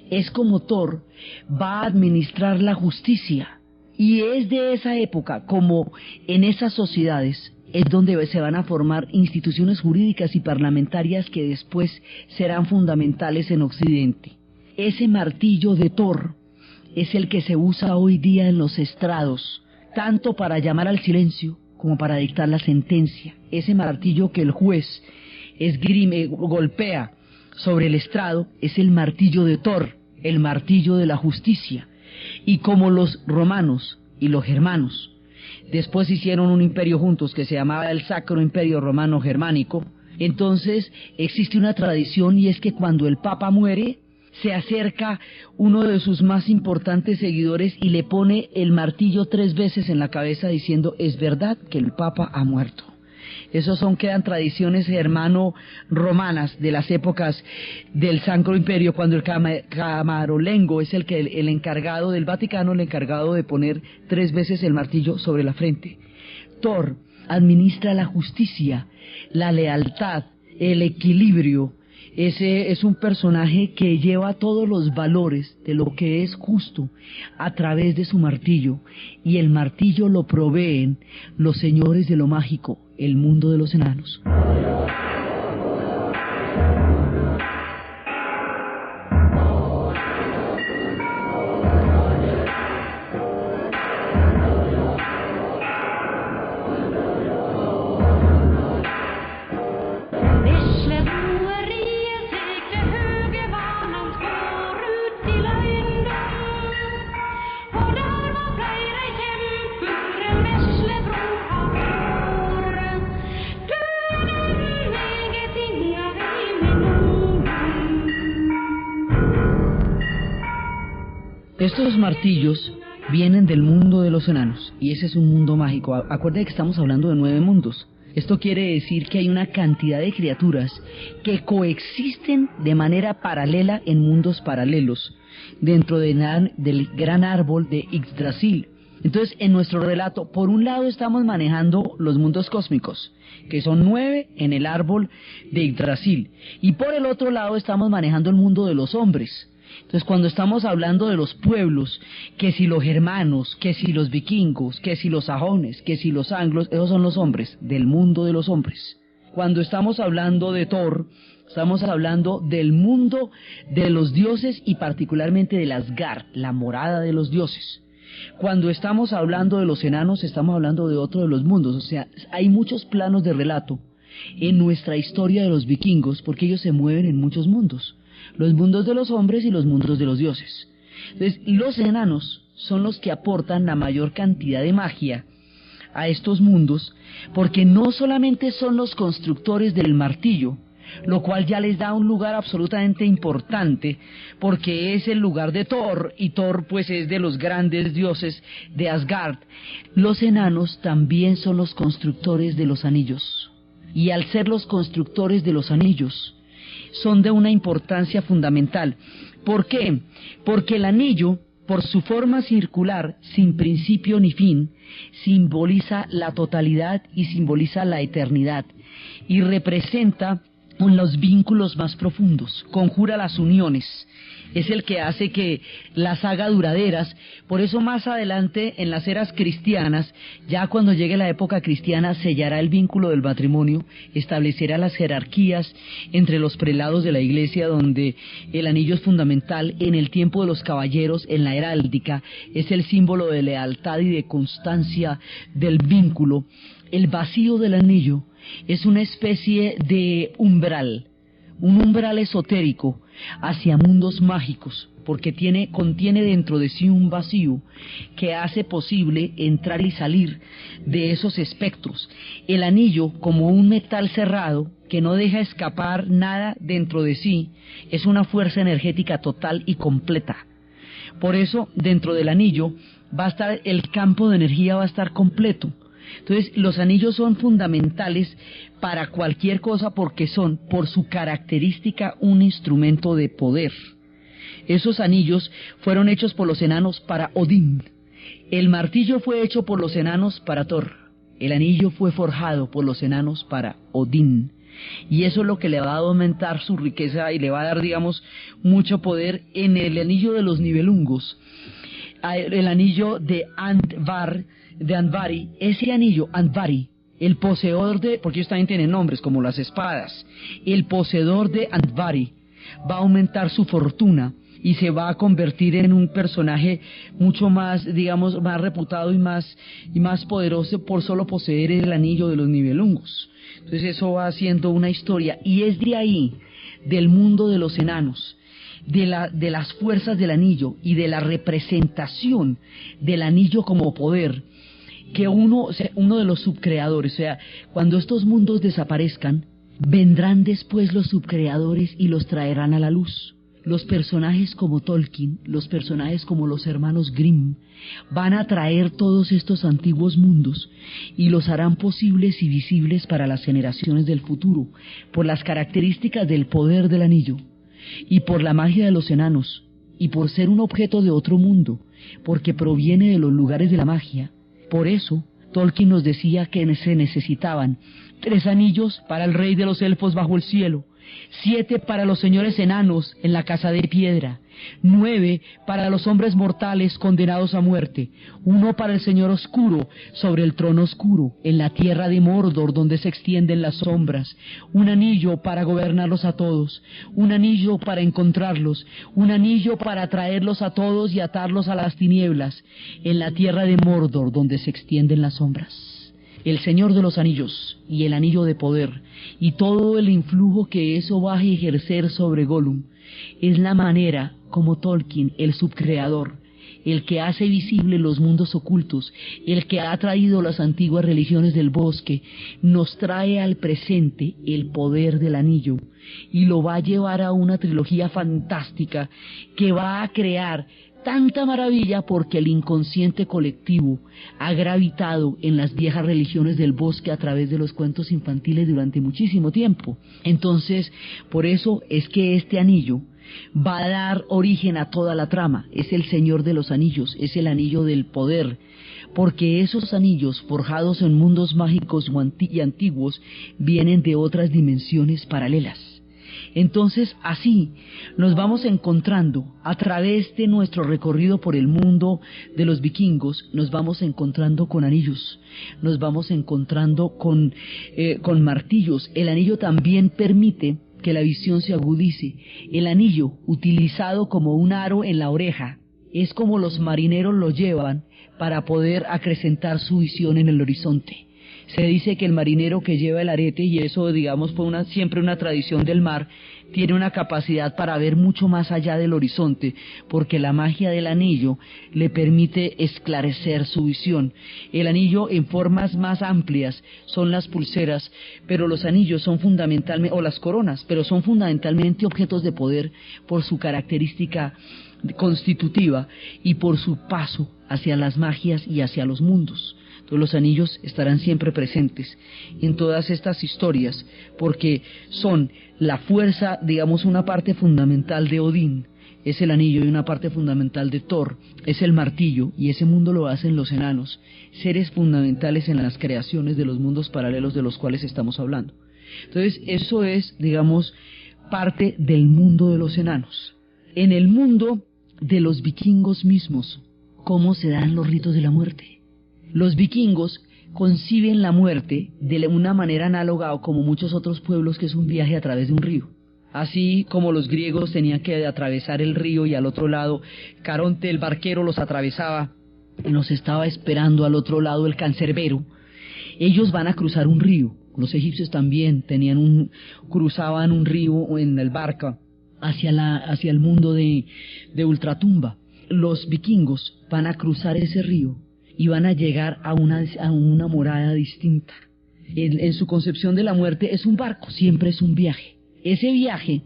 es como Thor va a administrar la justicia, y es de esa época, como en esas sociedades, es donde se van a formar instituciones jurídicas y parlamentarias que después serán fundamentales en Occidente. Ese martillo de Thor es el que se usa hoy día en los estrados, tanto para llamar al silencio como para dictar la sentencia. Ese martillo que el juez esgrime, golpea sobre el estrado, es el martillo de Thor, el martillo de la justicia. Y como los romanos y los germanos después hicieron un imperio juntos que se llamaba el Sacro Imperio Romano Germánico, entonces existe una tradición, y es que cuando el Papa muere, se acerca uno de sus más importantes seguidores y le pone el martillo 3 veces en la cabeza diciendo: es verdad que el Papa ha muerto. Quedan tradiciones germano-romanas de las épocas del Sacro Imperio, cuando el camarolengo es el encargado del Vaticano, el encargado de poner 3 veces el martillo sobre la frente. Thor administra la justicia, la lealtad, el equilibrio. Ese es un personaje que lleva todos los valores de lo que es justo a través de su martillo, y el martillo lo proveen los señores de lo mágico, el mundo de los enanos. Estos martillos vienen del mundo de los enanos, y ese es un mundo mágico. Acuérdense que estamos hablando de 9 mundos. Esto quiere decir que hay una cantidad de criaturas que coexisten de manera paralela en mundos paralelos dentro del gran árbol de Yggdrasil. Entonces, en nuestro relato, por un lado estamos manejando los mundos cósmicos, que son 9 en el árbol de Yggdrasil, y por el otro lado estamos manejando el mundo de los hombres. Entonces, cuando estamos hablando de los pueblos, que si los germanos, que si los vikingos, que si los sajones, que si los anglos, esos son los hombres, del mundo de los hombres. Cuando estamos hablando de Thor, estamos hablando del mundo de los dioses y particularmente de Asgard, la morada de los dioses. Cuando estamos hablando de los enanos, estamos hablando de otro de los mundos. O sea, hay muchos planos de relato en nuestra historia de los vikingos, porque ellos se mueven en muchos mundos. Los mundos de los hombres y los mundos de los dioses. Entonces, los enanos son los que aportan la mayor cantidad de magia a estos mundos, porque no solamente son los constructores del martillo, lo cual ya les da un lugar absolutamente importante, porque es el lugar de Thor, y Thor pues es de los grandes dioses de Asgard. Los enanos también son los constructores de los anillos, y al ser los constructores de los anillos, son de una importancia fundamental. ¿Por qué? Porque el anillo, por su forma circular, sin principio ni fin, simboliza la totalidad y simboliza la eternidad, y representa los vínculos más profundos, conjura las uniones, es el que hace que las haga duraderas. Por eso más adelante en las eras cristianas, ya cuando llegue la época cristiana, sellará el vínculo del matrimonio, establecerá las jerarquías entre los prelados de la iglesia, donde el anillo es fundamental. En el tiempo de los caballeros, en la heráldica, es el símbolo de lealtad y de constancia del vínculo. El vacío del anillo es una especie de umbral, un umbral esotérico hacia mundos mágicos, porque contiene dentro de sí un vacío que hace posible entrar y salir de esos espectros. El anillo, como un metal cerrado que no deja escapar nada dentro de sí, es una fuerza energética total y completa. Por eso, dentro del anillo va a estar el campo de energía, va a estar completo. Entonces, los anillos son fundamentales para cualquier cosa, porque son, por su característica, un instrumento de poder. Esos anillos fueron hechos por los enanos para Odín. El martillo fue hecho por los enanos para Thor. El anillo fue forjado por los enanos para Odín. Y eso es lo que le va a aumentar su riqueza y le va a dar, digamos, mucho poder. En el anillo de los Nibelungos, el anillo de Andvari, ese anillo, Andvari, el poseedor porque ellos también tienen nombres como las espadas, el poseedor de Andvari va a aumentar su fortuna y se va a convertir en un personaje mucho más, digamos, más reputado y más poderoso por solo poseer el anillo de los Nibelungos. Entonces eso va haciendo una historia, y es de ahí, del mundo de los enanos, de las fuerzas del anillo y de la representación del anillo como poder, que uno de los subcreadores, o sea, cuando estos mundos desaparezcan, vendrán después los subcreadores y los traerán a la luz. Los personajes como Tolkien, los personajes como los hermanos Grimm, van a traer todos estos antiguos mundos y los harán posibles y visibles para las generaciones del futuro, por las características del poder del anillo, y por la magia de los enanos, y por ser un objeto de otro mundo, porque proviene de los lugares de la magia. Por eso, Tolkien nos decía que se necesitaban 3 anillos para el rey de los elfos bajo el cielo, 7 para los señores enanos en la casa de piedra, 9 para los hombres mortales condenados a muerte, 1 para el señor oscuro sobre el trono oscuro, en la tierra de Mordor donde se extienden las sombras, 1 anillo para gobernarlos a todos, 1 anillo para encontrarlos, 1 anillo para traerlos a todos y atarlos a las tinieblas, en la tierra de Mordor donde se extienden las sombras. El Señor de los Anillos y el Anillo de Poder y todo el influjo que eso va a ejercer sobre Gollum es la manera como Tolkien, el subcreador, el que hace visible los mundos ocultos, el que ha traído las antiguas religiones del bosque, nos trae al presente el poder del anillo y lo va a llevar a una trilogía fantástica que va a crear tanta maravilla porque el inconsciente colectivo ha gravitado en las viejas religiones del bosque a través de los cuentos infantiles durante muchísimo tiempo. Entonces, por eso es que este anillo va a dar origen a toda la trama. Es el Señor de los Anillos, es el anillo del poder, porque esos anillos forjados en mundos mágicos y antiguos vienen de otras dimensiones paralelas. Entonces, así nos vamos encontrando a través de nuestro recorrido por el mundo de los vikingos, nos vamos encontrando con anillos, nos vamos encontrando con martillos. El anillo también permite que la visión se agudice. El anillo, utilizado como un aro en la oreja, es como los marineros lo llevan para poder acrecentar su visión en el horizonte. Se dice que el marinero que lleva el arete, y eso digamos fue siempre una tradición del mar, tiene una capacidad para ver mucho más allá del horizonte, porque la magia del anillo le permite esclarecer su visión. El anillo en formas más amplias son las pulseras, pero los anillos son fundamentalmente, o las coronas, pero son fundamentalmente objetos de poder por su característica constitutiva y por su paso hacia las magias y hacia los mundos. Entonces los anillos estarán siempre presentes en todas estas historias porque son la fuerza, digamos, una parte fundamental de Odín es el anillo y una parte fundamental de Thor es el martillo, y ese mundo lo hacen los enanos, seres fundamentales en las creaciones de los mundos paralelos de los cuales estamos hablando. Entonces eso es, digamos, parte del mundo de los enanos. En el mundo de los vikingos mismos, ¿cómo se dan los ritos de la muerte? Los vikingos conciben la muerte de una manera análoga o como muchos otros pueblos, que es un viaje a través de un río. Así como los griegos tenían que atravesar el río y al otro lado Caronte el barquero los atravesaba y los estaba esperando al otro lado el cancerbero, ellos van a cruzar un río. Los egipcios también cruzaban un río en el barco hacia el mundo de ultratumba. Los vikingos van a cruzar ese río y van a llegar a una morada distinta. En su concepción de la muerte es un barco, siempre es un viaje. Ese viaje,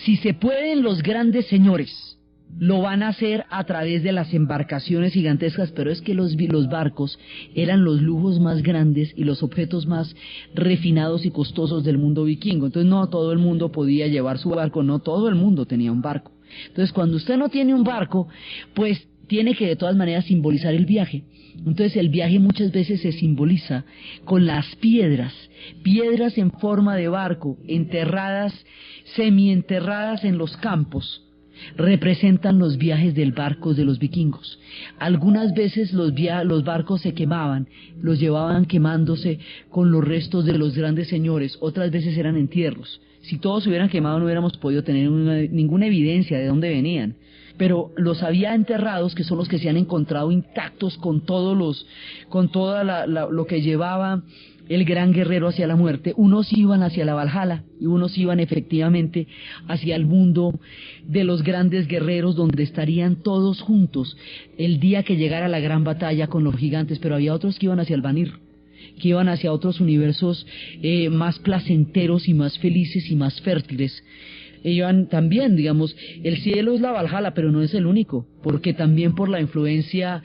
si se pueden, los grandes señores lo van a hacer a través de las embarcaciones gigantescas, pero es que los barcos eran los lujos más grandes y los objetos más refinados y costosos del mundo vikingo. Entonces no todo el mundo podía llevar su barco, no todo el mundo tenía un barco. Entonces cuando usted no tiene un barco, pues tiene que de todas maneras simbolizar el viaje. Entonces el viaje muchas veces se simboliza con las piedras en forma de barco, semienterradas en los campos, representan los viajes del barco de los vikingos. Algunas veces los barcos se quemaban, los llevaban quemándose con los restos de los grandes señores, otras veces eran entierros. Si todos se hubieran quemado no hubiéramos podido tener ninguna evidencia de dónde venían. Pero los había enterrados, que son los que se han encontrado intactos con lo que llevaba el gran guerrero hacia la muerte. Unos iban hacia la Valhalla y unos iban efectivamente hacia el mundo de los grandes guerreros, donde estarían todos juntos el día que llegara la gran batalla con los gigantes. Pero había otros que iban hacia el Vanir, que iban hacia otros universos más placenteros y más felices y más fértiles. Iban también, digamos, el cielo es la Valhalla, pero no es el único, porque también por la influencia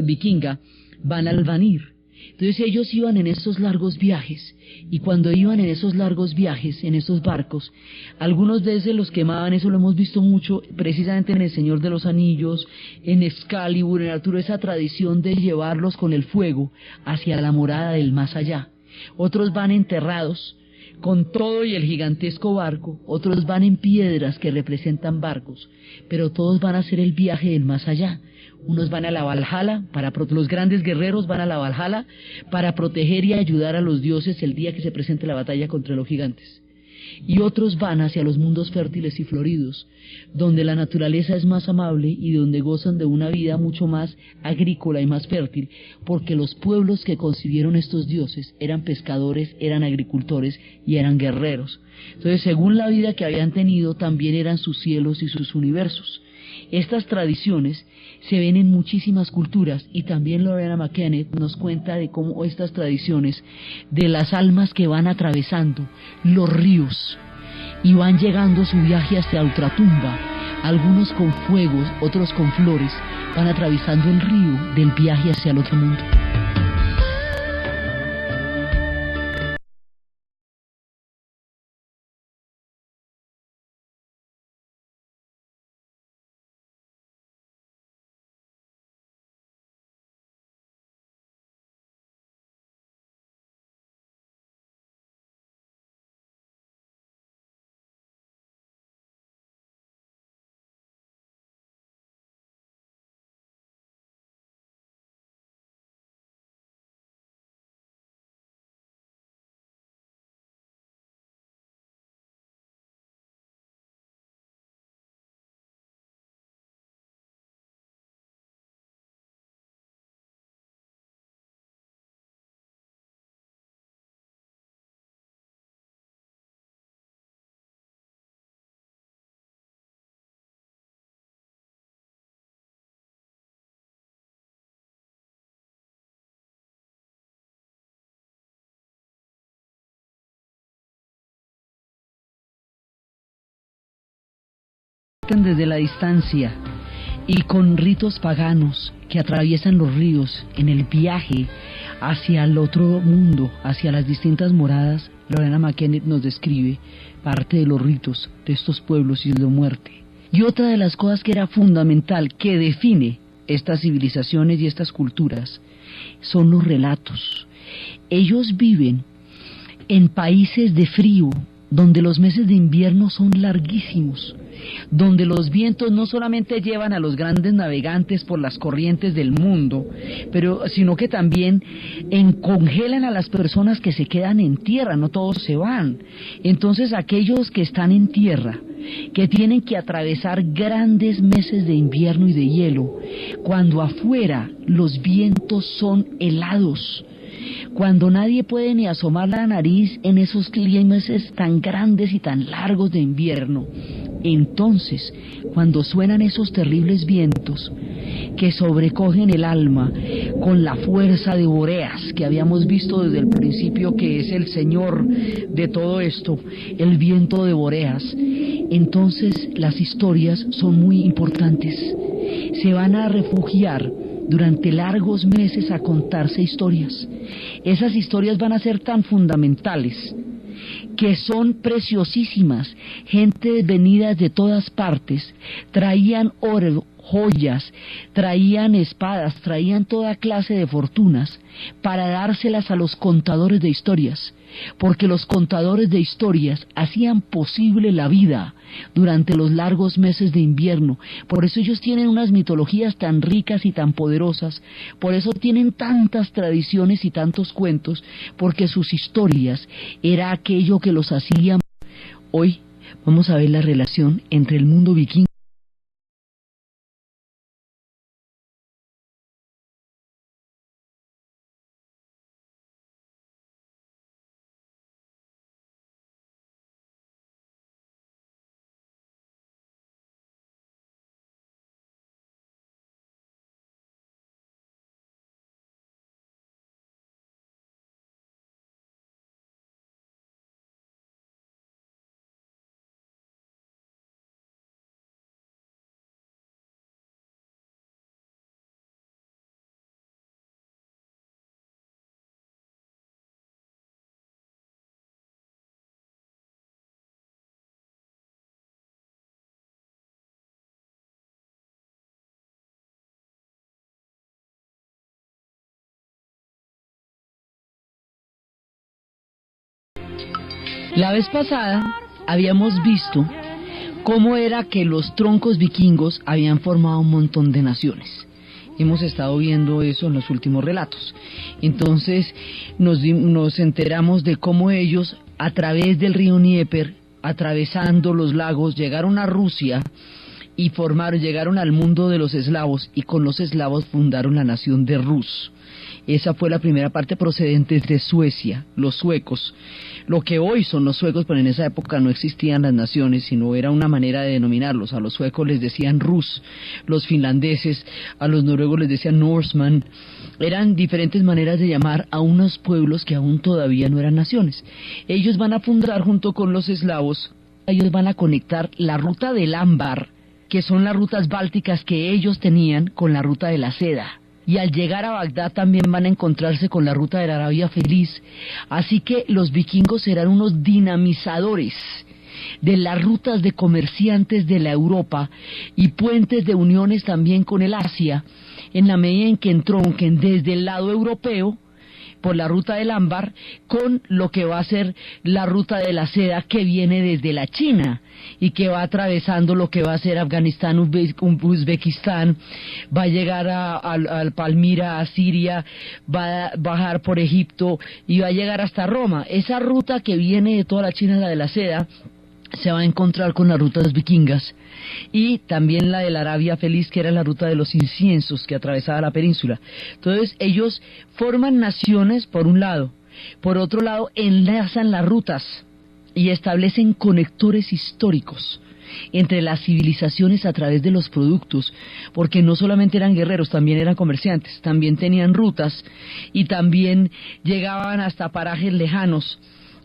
vikinga van al Vanir. Entonces ellos iban en esos largos viajes, y cuando iban en esos largos viajes, en esos barcos, algunos de esos los quemaban. Eso lo hemos visto mucho precisamente en El Señor de los Anillos, en Excalibur, en Arturo, esa tradición de llevarlos con el fuego hacia la morada del más allá. Otros van enterrados con todo y el gigantesco barco, otros van en piedras que representan barcos, pero todos van a hacer el viaje del más allá. Unos van a la Valhalla, los grandes guerreros van a la Valhalla para proteger y ayudar a los dioses el día que se presente la batalla contra los gigantes. Y otros van hacia los mundos fértiles y floridos, donde la naturaleza es más amable y donde gozan de una vida mucho más agrícola y más fértil, porque los pueblos que concibieron estos dioses eran pescadores, eran agricultores y eran guerreros. Entonces, según la vida que habían tenido, también eran sus cielos y sus universos. Estas tradiciones se ven en muchísimas culturas, y también Lorena McKennitt nos cuenta de cómo estas tradiciones de las almas que van atravesando los ríos y van llegando su viaje hacia la ultratumba, algunos con fuegos, otros con flores, van atravesando el río del viaje hacia el otro mundo. Desde la distancia y con ritos paganos que atraviesan los ríos en el viaje hacia el otro mundo, hacia las distintas moradas, Lorena McKennitt nos describe parte de los ritos de estos pueblos y de la muerte. Y otra de las cosas que era fundamental, que define estas civilizaciones y estas culturas, son los relatos. Ellos viven en países de frío, donde los meses de invierno son larguísimos, donde los vientos no solamente llevan a los grandes navegantes por las corrientes del mundo, sino que también congelan a las personas que se quedan en tierra, no todos se van. Entonces aquellos que están en tierra, que tienen que atravesar grandes meses de invierno y de hielo, cuando afuera los vientos son helados, cuando nadie puede ni asomar la nariz en esos meses tan grandes y tan largos de invierno, entonces, cuando suenan esos terribles vientos que sobrecogen el alma con la fuerza de Boreas, que habíamos visto desde el principio que es el señor de todo esto, el viento de Boreas, entonces las historias son muy importantes. Se van a refugiar durante largos meses a contarse historias. Esas historias van a ser tan fundamentales que son preciosísimas. Gente venida de todas partes traían oro, joyas, traían espadas, traían toda clase de fortunas para dárselas a los contadores de historias, porque los contadores de historias hacían posible la vida durante los largos meses de invierno. Por eso ellos tienen unas mitologías tan ricas y tan poderosas, por eso tienen tantas tradiciones y tantos cuentos, porque sus historias era aquello que los hacían Hoy vamos a ver la relación entre el mundo vikingo. La vez pasada habíamos visto cómo era que los troncos vikingos habían formado un montón de naciones. Hemos estado viendo eso en los últimos relatos. Entonces nos enteramos de cómo ellos, a través del río Dnieper, atravesando los lagos, llegaron a Rusia y llegaron al mundo de los eslavos, y con los eslavos fundaron la nación de Rus. Esa fue la primera parte procedente de Suecia, los suecos. Lo que hoy son los suecos, pero en esa época no existían las naciones, sino era una manera de denominarlos. A los suecos les decían Rus, los finlandeses, a los noruegos les decían Norseman. Eran diferentes maneras de llamar a unos pueblos que aún todavía no eran naciones. Ellos van a fundar junto con los eslavos, ellos van a conectar la ruta del ámbar, que son las rutas bálticas que ellos tenían, con la ruta de la seda. Y al llegar a Bagdad también van a encontrarse con la ruta de la Arabia Feliz. Así que los vikingos serán unos dinamizadores de las rutas de comerciantes de la Europa y puentes de uniones también con el Asia, en la medida en que entronquen desde el lado europeo por la ruta del ámbar con lo que va a ser la ruta de la seda, que viene desde la China y que va atravesando lo que va a ser Afganistán, Uzbekistán, va a llegar al Palmira, a Siria, va a bajar por Egipto y va a llegar hasta Roma. Esa ruta que viene de toda la China, la de la seda, se va a encontrar con las rutas vikingas, y también la de la Arabia Feliz, que era la ruta de los inciensos que atravesaba la península. Entonces ellos forman naciones por un lado, por otro lado enlazan las rutas y establecen conectores históricos entre las civilizaciones a través de los productos, porque no solamente eran guerreros, también eran comerciantes, también tenían rutas y también llegaban hasta parajes lejanos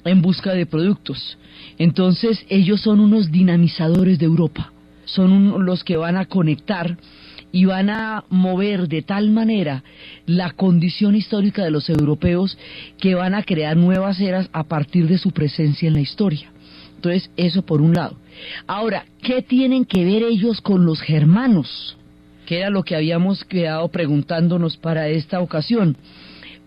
en busca de productos. Entonces ellos son unos dinamizadores de Europa, son los que van a conectar y van a mover de tal manera la condición histórica de los europeos, que van a crear nuevas eras a partir de su presencia en la historia. Entonces eso por un lado. Ahora, ¿qué tienen que ver ellos con los germanos? Que era lo que habíamos quedado preguntándonos para esta ocasión.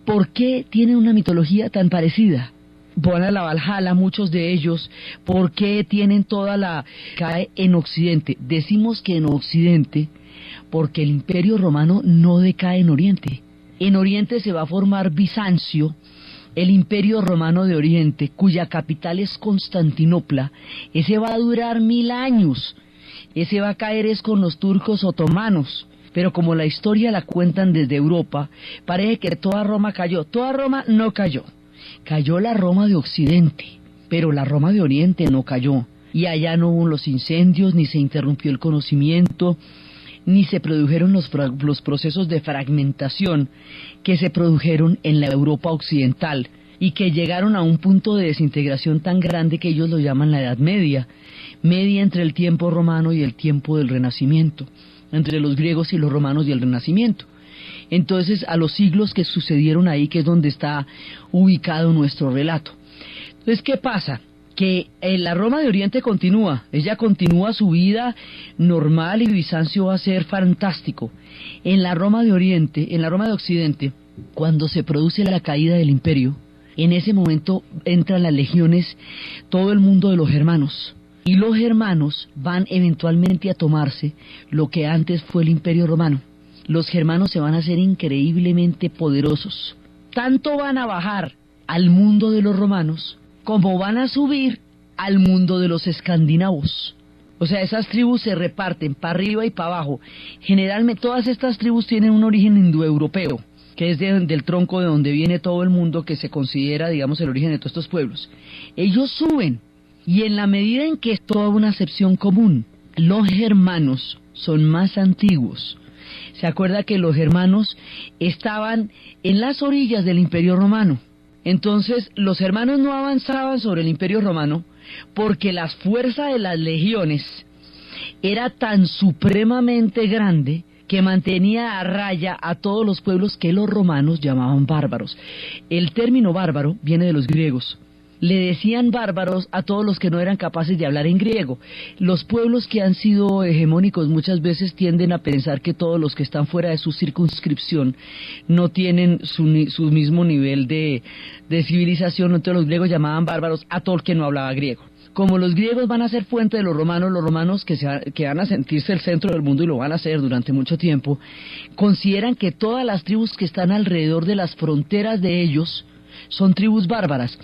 ¿Por qué tienen una mitología tan parecida? Van a la Valhalla muchos de ellos. ¿Por qué tienen toda la... cae en Occidente? Decimos que en Occidente porque el Imperio Romano no decae en Oriente. En Oriente se va a formar Bizancio, el Imperio Romano de Oriente, cuya capital es Constantinopla. Ese va a durar 1000 años. Ese va a caer es con los turcos otomanos. Pero como la historia la cuentan desde Europa, parece que toda Roma cayó. Toda Roma no cayó. Cayó la Roma de Occidente, pero la Roma de Oriente no cayó. Y allá no hubo los incendios, ni se interrumpió el conocimiento, ni se produjeron los procesos de fragmentación que se produjeron en la Europa occidental y que llegaron a un punto de desintegración tan grande que ellos lo llaman la Edad Media, media entre el tiempo romano y el tiempo del Renacimiento, entre los griegos y los romanos y el Renacimiento. Entonces, a los siglos que sucedieron ahí, que es donde está ubicado nuestro relato. Entonces, ¿qué pasa? Que la Roma de Oriente continúa, ella continúa su vida normal y Bizancio va a ser fantástico. En la Roma de Oriente, en la Roma de Occidente, cuando se produce la caída del imperio, en ese momento entran las legiones, todo el mundo de los germanos. Y los germanos van eventualmente a tomarse lo que antes fue el Imperio Romano. Los germanos se van a hacer increíblemente poderosos. Tanto van a bajar al mundo de los romanos, como van a subir al mundo de los escandinavos. O sea, esas tribus se reparten para arriba y para abajo. Generalmente todas estas tribus tienen un origen indoeuropeo, que es del tronco de donde viene todo el mundo, que se considera, digamos, el origen de todos estos pueblos. Ellos suben, y en la medida en que es toda una acepción común, los germanos son más antiguos. Se acuerda que los germanos estaban en las orillas del Imperio Romano. Entonces, los germanos no avanzaban sobre el Imperio Romano porque la fuerza de las legiones era tan supremamente grande que mantenía a raya a todos los pueblos que los romanos llamaban bárbaros. El término bárbaro viene de los griegos. Le decían bárbaros a todos los que no eran capaces de hablar en griego. Los pueblos que han sido hegemónicos muchas veces tienden a pensar que todos los que están fuera de su circunscripción no tienen su mismo nivel de civilización. Entonces los griegos llamaban bárbaros a todo el que no hablaba griego. Como los griegos van a ser fuente de los romanos que van a sentirse el centro del mundo y lo van a hacer durante mucho tiempo, consideran que todas las tribus que están alrededor de las fronteras de ellos son tribus bárbaras.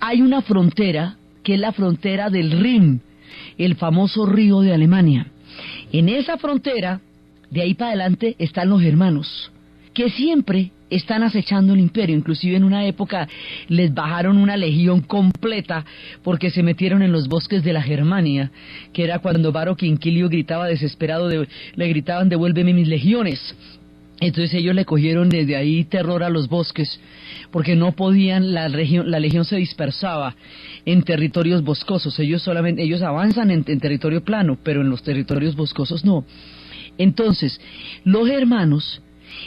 Hay una frontera que es la frontera del Rin, el famoso río de Alemania. En esa frontera, de ahí para adelante, están los germanos, que siempre están acechando el imperio. Inclusive en una época les bajaron una legión completa porque se metieron en los bosques de la Germania, que era cuando Varo Quinquilio gritaba desesperado, le gritaban: devuélveme mis legiones. Entonces ellos le cogieron desde ahí terror a los bosques, porque no podían, la legión se dispersaba en territorios boscosos. Ellos avanzan en territorio plano, pero en los territorios boscosos no. Entonces, los germanos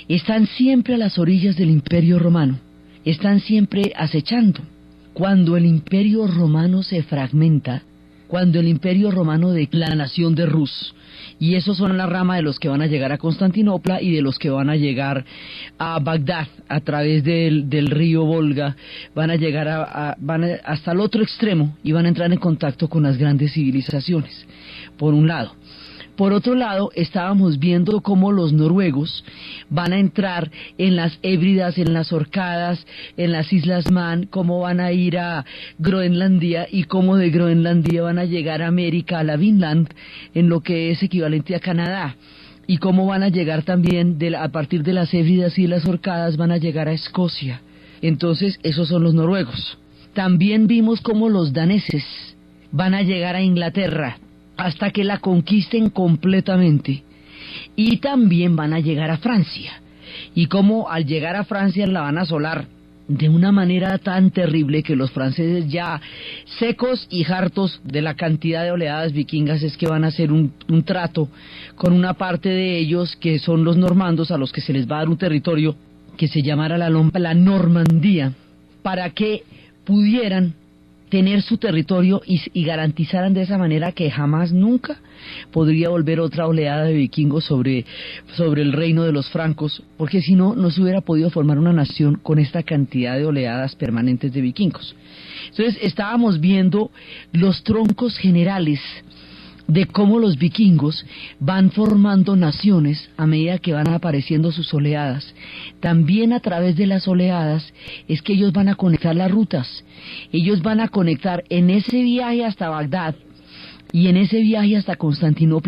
están siempre a las orillas del Imperio Romano, están siempre acechando. Cuando el Imperio Romano se fragmenta, cuando el Imperio Romano de la nación de Rus, y esos son la rama de los que van a llegar a Constantinopla y de los que van a llegar a Bagdad a través del río Volga, van a llegar hasta el otro extremo y van a entrar en contacto con las grandes civilizaciones, por un lado. Por otro lado, estábamos viendo cómo los noruegos van a entrar en las Hébridas, en las Orcadas, en las Islas Man, cómo van a ir a Groenlandia y cómo de Groenlandia van a llegar a América, a la Vinland, en lo que es equivalente a Canadá. Y cómo van a llegar también, a partir de las Hébridas y las Orcadas, van a llegar a Escocia. Entonces, esos son los noruegos. También vimos cómo los daneses van a llegar a Inglaterra, hasta que la conquisten completamente, y también van a llegar a Francia, y como al llegar a Francia la van a asolar de una manera tan terrible que los franceses, ya secos y hartos de la cantidad de oleadas vikingas, es que van a hacer un trato con una parte de ellos que son los normandos, a los que se les va a dar un territorio que se llamará la Normandía, para que pudieran tener su territorio y garantizaran de esa manera que jamás, nunca podría volver otra oleada de vikingos sobre el reino de los francos, porque si no, no se hubiera podido formar una nación con esta cantidad de oleadas permanentes de vikingos. Entonces estábamos viendo los troncos generales de cómo los vikingos van formando naciones a medida que van apareciendo sus oleadas. También a través de las oleadas es que ellos van a conectar las rutas. Ellos van a conectar en ese viaje hasta Bagdad y en ese viaje hasta Constantinopla